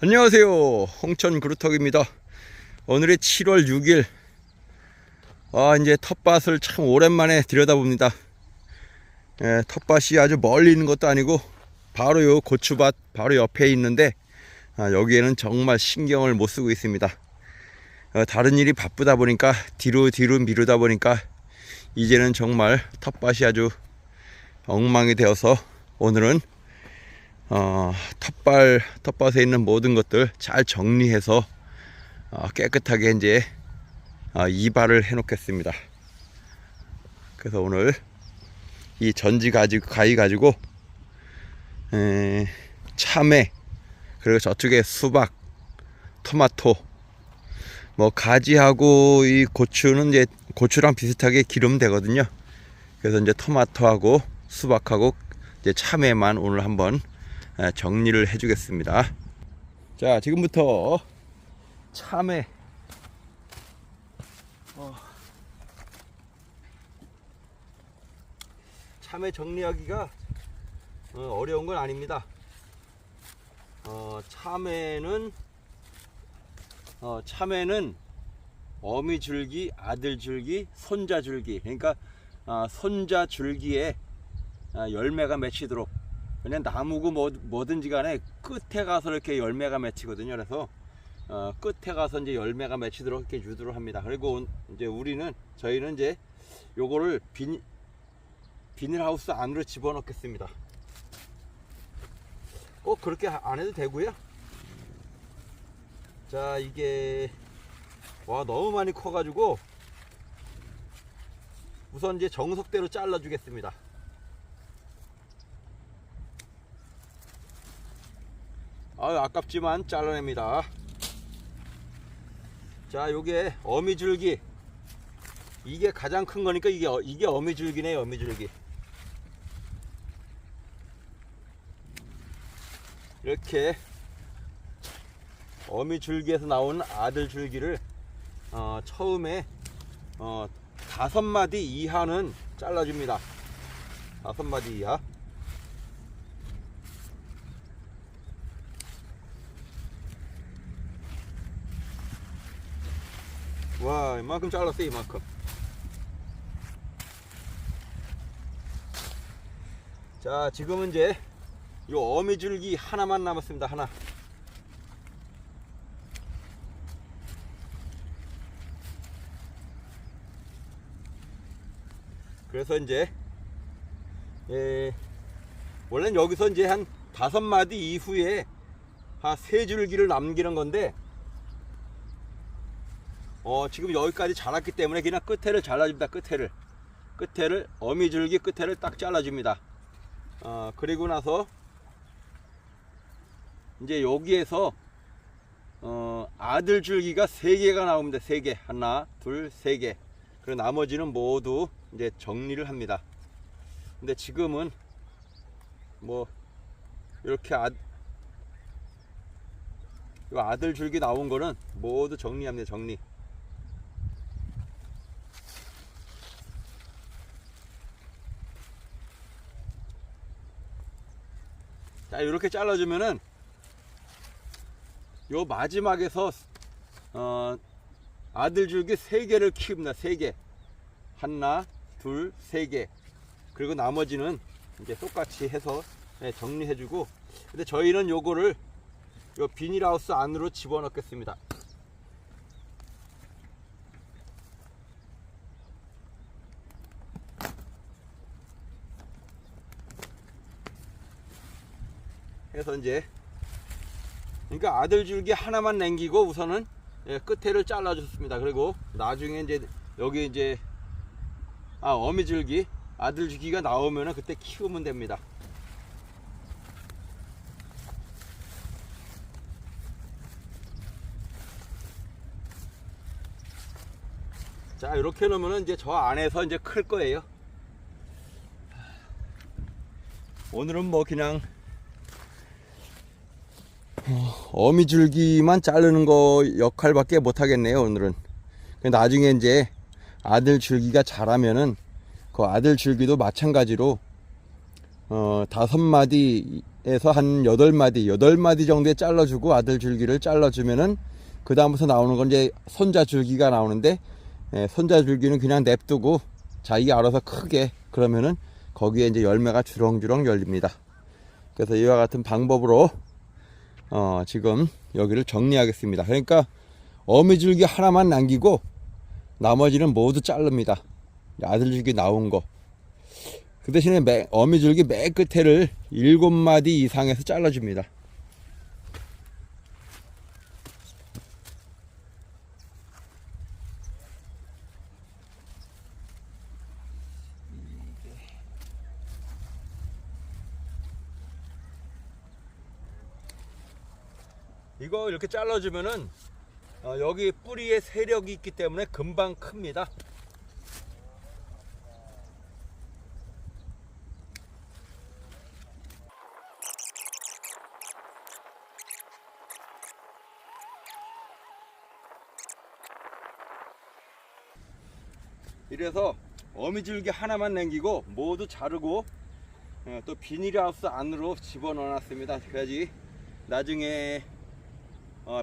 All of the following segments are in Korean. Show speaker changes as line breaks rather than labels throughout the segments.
안녕하세요, 홍천 그루터기입니다. 오늘이 7월 6일. 이제 텃밭을 참 오랜만에 들여다봅니다. 텃밭이 아주 멀리 있는 것도 아니고 바로 요 고추밭 바로 옆에 있는데 여기에는 정말 신경을 못 쓰고 있습니다. 다른 일이 바쁘다 보니까 뒤로 미루다 보니까 이제는 정말 텃밭이 아주 엉망이 되어서 오늘은 텃밭에 있는 모든 것들 잘 정리해서 깨끗하게 이제 이발을 해 놓겠습니다. 그래서 오늘 이 전지 가위 가지고 참외, 그리고 저쪽에 수박, 토마토, 뭐 가지하고 이 고추는 이제 고추랑 비슷하게 기르면 되거든요. 그래서 이제 토마토하고 수박하고 이제 참외만 오늘 한번 정리를 해 주겠습니다. 자, 지금부터 참외 참외 정리하기가 어려운 건 아닙니다. 참외는 어미줄기, 아들줄기, 손자줄기, 그러니까 손자줄기에 열매가 맺히도록, 그냥 나무고 뭐든지 간에 끝에 가서 이렇게 열매가 맺히거든요. 그래서 끝에 가서 이제 열매가 맺히도록 이렇게 유도를 합니다. 그리고 이제 저희는 이제 요거를 비닐하우스 안으로 집어넣겠습니다. 꼭 그렇게 안 해도 되고요. 자, 이게 너무 많이 커가지고 우선 이제 정석대로 잘라 주겠습니다. 아깝지만 잘라냅니다. 자, 요게 어미줄기, 이게 가장 큰 거니까 이게 어미줄기네요. 어미줄기. 이렇게 어미줄기에서 나온 아들줄기를 처음에 5마디 이하는 잘라줍니다. 5마디 이하. 와, 이만큼 잘랐어요. 이만큼. 자, 지금은 이제 요 어미줄기 하나만 남았습니다. 하나. 그래서 이제 원래는 여기서 이제 한 5마디 이후에 한 3줄기를 남기는 건데 지금 여기까지 자랐기 때문에 그냥 끝에를 잘라줍니다. 끝에를 어미줄기 끝에를 딱 잘라줍니다. 그리고 나서 이제 여기에서 아들줄기가 3개가 나옵니다. 3개. 하나, 둘, 3개. 그리고 나머지는 모두 이제 정리를 합니다. 근데 지금은 뭐 이렇게 아들줄기 나온 거는 모두 정리합니다. 정리. 자, 이렇게 잘라주면은 요 마지막에서 아들줄기 3개를 키웁니다. 3개. 하나, 둘, 3개. 그리고 나머지는 이제 똑같이 해서 정리해주고, 근데 저희는 요거를 요 비닐하우스 안으로 집어넣겠습니다. 해서 이제 그러니까 아들줄기 하나만 남기고 우선은 끝에를 잘라줬습니다. 그리고 나중에 이제 여기 이제 어미줄기, 아들줄기가 나오면은 그때 키우면 됩니다. 자, 이렇게 놓으면은 이제 저 안에서 이제 클 거예요. 오늘은 뭐 그냥 어미줄기만 자르는 거 역할밖에 못 하겠네요. 오늘은 나중에 이제 아들줄기가 자라면은 그 아들줄기도 마찬가지로 5마디 마디에서 한 8마디 정도에 잘라주고 아들 줄기를 잘라주면은 그 다음부터 나오는 건 이제 손자 줄기가 나오는데, 손자 줄기는 그냥 냅두고 자기가 알아서 크게 그러면은 거기에 이제 열매가 주렁주렁 열립니다. 그래서 이와 같은 방법으로 지금 여기를 정리하겠습니다. 그러니까 어미줄기 하나만 남기고 나머지는 모두 자릅니다. 아들줄기 나온 거. 그 대신에 어미줄기 맨 끝에를 7마디 이상에서 잘라줍니다. 이거 이렇게 잘라주면은 여기 뿌리에 세력이 있기 때문에 금방 큽니다. 이래서 어미줄기 하나만 남기고 모두 자르고 또 비닐하우스 안으로 집어넣어 놨습니다. 그래야지 나중에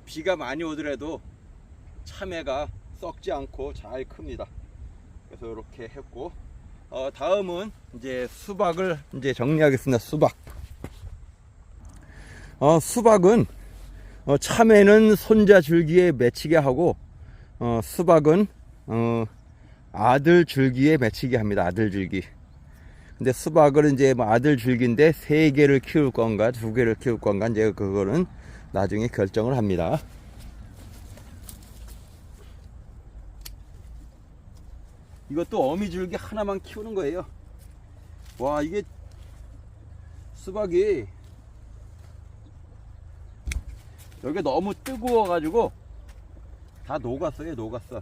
비가 많이 오더라도 참외가 썩지 않고 잘 큽니다. 그래서 이렇게 했고, 다음은 이제 수박을 이제 정리하겠습니다. 수박은 참외는 손자 줄기에 맺히게 하고, 수박은 아들 줄기에 맺히게 합니다. 아들 줄기. 근데 수박을 이제 뭐 아들 줄기인데 3개를 키울 건가 2개를 키울 건가 이제 그거는 나중에 결정을 합니다. 이것도 어미줄기 하나만 키우는 거예요. 와, 이게 수박이 여기 너무 뜨거워 가지고 다 녹았어요. 녹았어.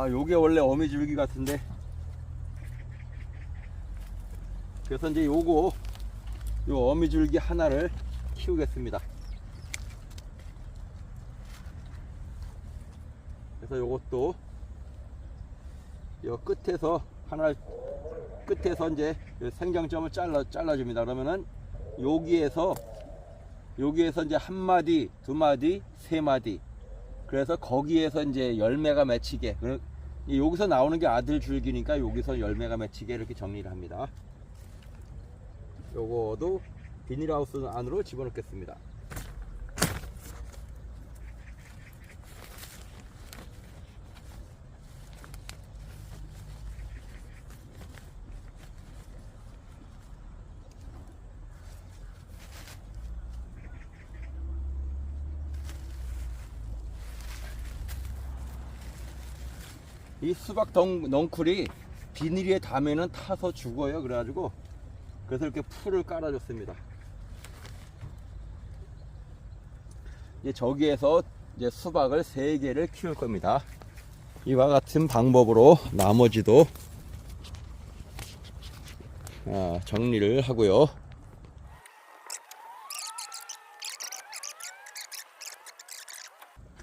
요게 원래 어미줄기 같은데, 그래서 이제 요 어미줄기 하나를 키우겠습니다. 그래서 요것도 요 끝에서 이제 생장점을 잘라줍니다. 그러면은 여기에서 이제 1마디, 2마디, 3마디. 그래서 거기에서 이제 열매가 맺히게, 여기서 나오는 게 아들 줄기니까 여기서 열매가 맺히게 이렇게 정리를 합니다. 요거도 비닐하우스 안으로 집어넣겠습니다. 이 수박 넝쿨이 비닐에 닿으면 타서 죽어요. 그래서 이렇게 풀을 깔아줬습니다. 이제 저기에서 이제 수박을 3개를 키울 겁니다. 이와 같은 방법으로 나머지도 정리를 하고요.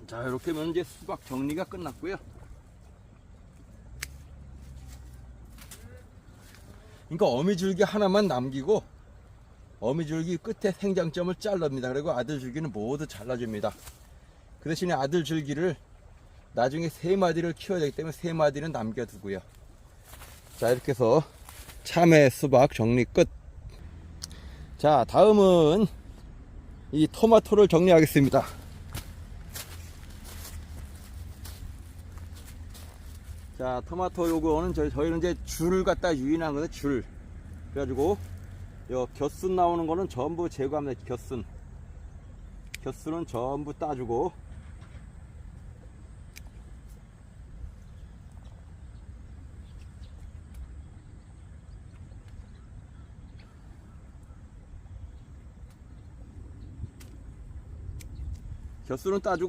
자, 이렇게 하면 이제 수박 정리가 끝났고요. 그러니까 어미줄기 하나만 남기고 어미줄기 끝에 생장점을 잘릅니다. 그리고 아들줄기는 모두 잘라줍니다. 그 대신에 아들줄기를 나중에 3마디를 키워야 되기 때문에 3마디는 남겨두고요. 자, 이렇게 해서 참외 수박 정리 끝. 자, 다음은 이 토마토를 정리하겠습니다. 자, 토마토 요거는 저희는 이제 줄을 갖다 유인한 거는 줄. 그래가지고 요 곁순 나오는 거는 전부 제거합니다. 곁순은 전부 따주고,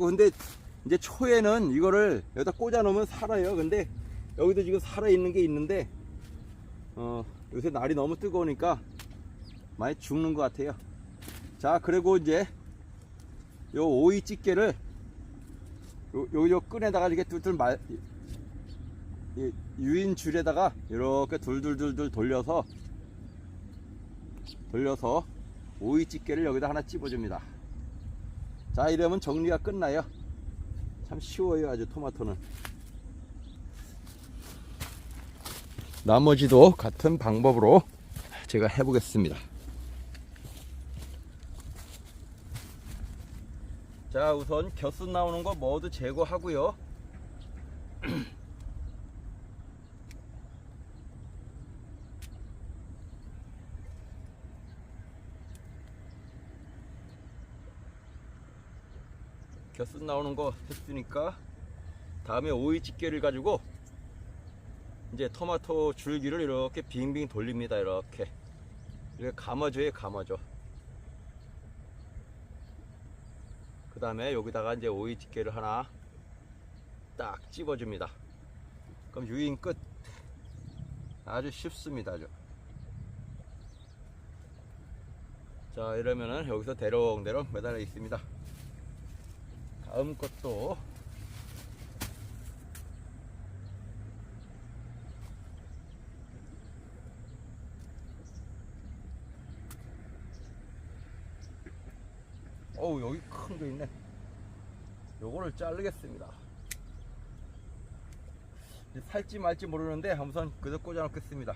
근데 이제 초에는 이거를 여기다 꽂아 놓으면 살아요. 근데 여기도 지금 살아있는 게 있는데 요새 날이 너무 뜨거우니까 많이 죽는 것 같아요. 자, 그리고 이제 요 오이 집게를 요 끈에다가 이렇게 뚫뚫 유인 줄에다가 이렇게 둘둘둘둘 돌려서 오이 집게를 여기다 하나 찝어줍니다. 자, 이러면 정리가 끝나요. 참 쉬워요, 아주 토마토는. 나머지도 같은 방법으로 제가 해보겠습니다. 자, 우선 곁순 나오는 거 모두 제거하고요. 곁순 나오는 거 했으니까 다음에 오이 집게를 가지고 이제 토마토 줄기를 이렇게 빙빙 돌립니다. 이렇게 감아줘요. 감아줘. 그 다음에 여기다가 이제 오이 집게를 하나 딱 찝어줍니다. 그럼 유인 끝. 아주 쉽습니다. 아주. 자, 이러면은 여기서 대롱대롱 매달려 있습니다. 다음 것도 어우, 여기 큰 거 있네. 요거를 자르겠습니다. 살지 말지 모르는데 한번 그저 꽂아 놓겠습니다.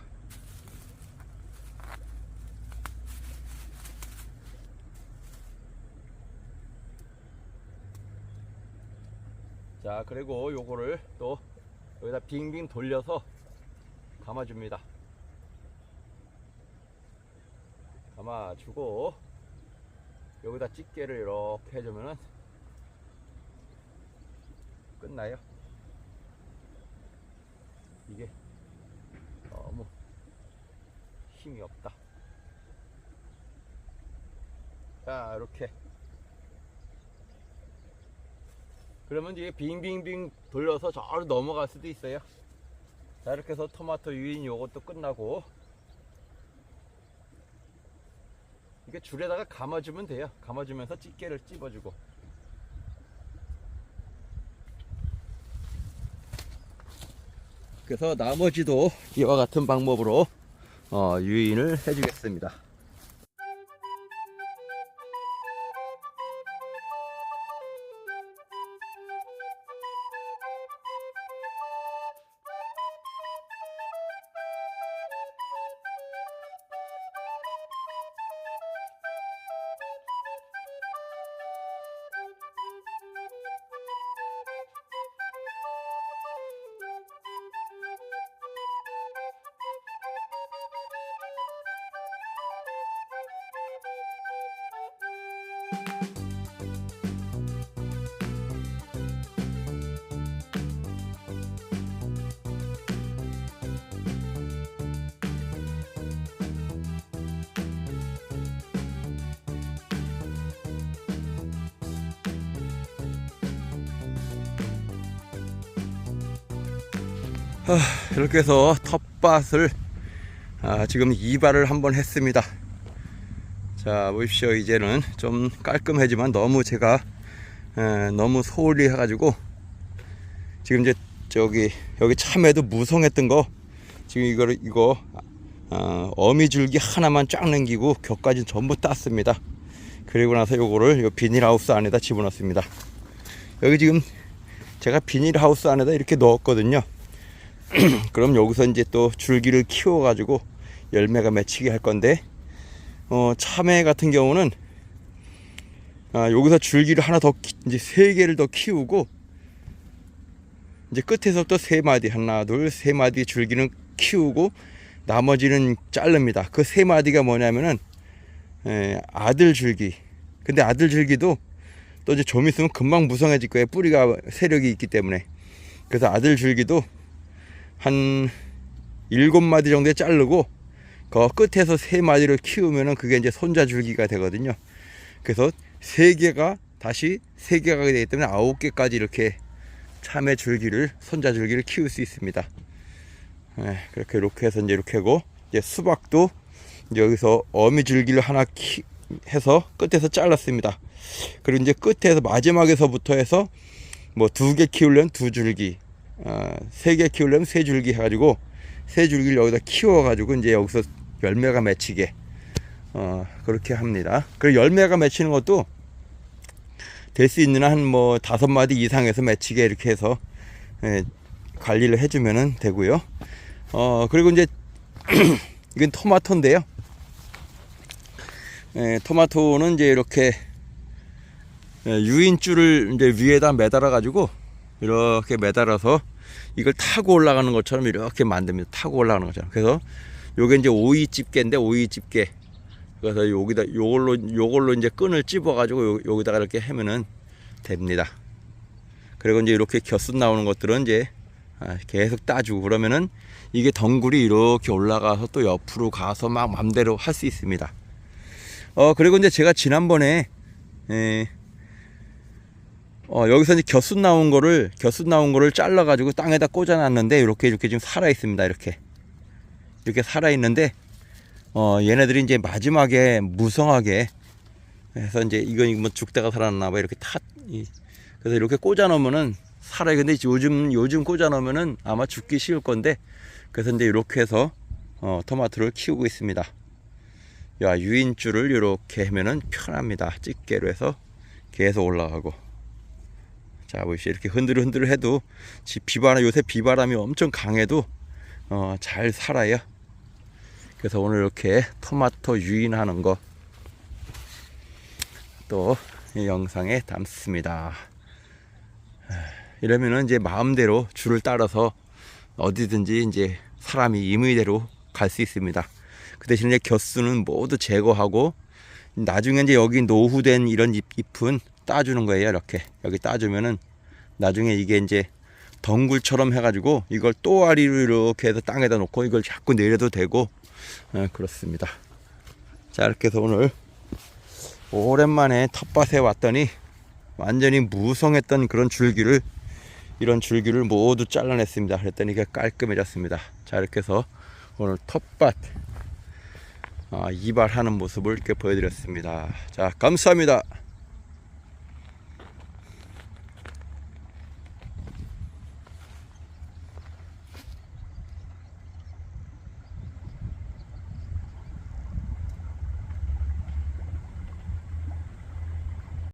자, 그리고 요거를 또 여기다 빙빙 돌려서 감아줍니다. 감아주고 여기다 집게를 이렇게 해주면은 끝나요. 이게 너무 힘이 없다. 자, 이렇게. 그러면 이게 빙빙빙 돌려서 저로 넘어갈 수도 있어요. 자, 이렇게 해서 토마토 유인 요것도 끝나고, 이게 줄에다가 감아주면 돼요. 감아주면서 집게를 찝어주고. 그래서 나머지도 이와 같은 방법으로 유인을 해주겠습니다. 이렇게 해서 텃밭을 지금 2발을 한번 했습니다. 자, 보십시오. 이제는 좀 깔끔하지만 너무 제가 너무 소홀히 해가지고 지금 이제 여기 참외도 무성했던 거 지금 이거 어미줄기 하나만 쫙 남기고 격까지 전부 땄습니다. 그리고 나서 요거를 요 비닐하우스 안에다 집어넣습니다. 여기 지금 제가 비닐하우스 안에다 이렇게 넣었거든요. 그럼 여기서 이제 또 줄기를 키워 가지고 열매가 맺히게 할 건데, 참외 같은 경우는 여기서 줄기를 하나 더 이제 3개를 더 키우고 이제 끝에서부터 3마디 하나 둘 3마디 줄기는 키우고 나머지는 자릅니다. 그 3마디가 뭐냐면은 아들 줄기. 근데 아들 줄기도 또 이제 좀 있으면 금방 무성해질 거예요. 뿌리가 세력이 있기 때문에. 그래서 아들 줄기도 한 7마디 정도에 자르고 그 끝에서 3마디를 키우면은 그게 이제 손자 줄기가 되거든요. 그래서 3개가 다시 3개가 되기 때문에 9개까지 이렇게 참외 줄기를, 손자 줄기를 키울 수 있습니다. 이렇게 해서 이제 이렇게 하고, 이제 수박도 이제 여기서 어미 줄기를 하나 해서 끝에서 잘랐습니다. 그리고 이제 끝에서 마지막에서부터 해서 뭐 2개 키우려면 2줄기, 세 개 키우려면 세 줄기 해가지고 세 줄기를 여기다 키워가지고 이제 여기서 열매가 맺히게 그렇게 합니다. 그리고 열매가 맺히는 것도 될 수 있는 한 뭐 5마디 이상에서 맺히게 이렇게 해서 관리를 해주면 되고요. 그리고 이제 이건 토마토인데요. 토마토는 이제 이렇게 유인줄을 이제 위에다 매달아 가지고 이렇게 매달아서 이걸 타고 올라가는 것처럼 이렇게 만듭니다. 타고 올라가는 것처럼. 그래서 요게 이제 오이 집게인데, 오이 집게. 그래서 여기다 요걸로 이제 끈을 찝어 가지고 여기다가 이렇게 하면은 됩니다. 그리고 이제 이렇게 곁순 나오는 것들은 이제 계속 따주고 그러면은 이게 덩굴이 이렇게 올라가서 또 옆으로 가서 막 맘대로 할 수 있습니다. 그리고 이제 제가 지난번에 여기서 이제 곁순 나온 거를 잘라 가지고 땅에다 꽂아 놨는데 이렇게 지금 살아 있습니다. 이렇게 살아 있는데 얘네들이 이제 마지막에 무성하게 해서 이제 이건 뭐 죽다가 살아났나 봐. 이렇게 그래서 이렇게 꽂아 놓으면은 살아요. 근데 요즘 꽂아 놓으면은 아마 죽기 쉬울 건데, 그래서 이제 이렇게 해서 토마토를 키우고 있습니다. 야, 유인줄을 이렇게 하면은 편합니다. 집게로 해서 계속 올라가고. 자, 보시죠. 이렇게 흔들흔들 해도 요새 비바람이 엄청 강해도 잘 살아요. 그래서 오늘 이렇게 토마토 유인하는 거 또 이 영상에 담습니다. 이러면은 이제 마음대로 줄을 따라서 어디든지 이제 사람이 임의대로 갈 수 있습니다. 그 대신 이제 곁수는 모두 제거하고 나중에 이제 여기 노후된 이런 잎은 따주는 거예요. 이렇게 여기 따주면은 나중에 이게 이제 덩굴처럼 해가지고 이걸 또아리로 이렇게 해서 땅에다 놓고 이걸 자꾸 내려도 되고 그렇습니다. 자, 이렇게 해서 오늘 오랜만에 텃밭에 왔더니 완전히 무성했던 이런 줄기를 모두 잘라냈습니다. 그랬더니 이게 깔끔해졌습니다. 자, 이렇게 해서 오늘 텃밭 이발하는 모습을 이렇게 보여드렸습니다. 자, 감사합니다.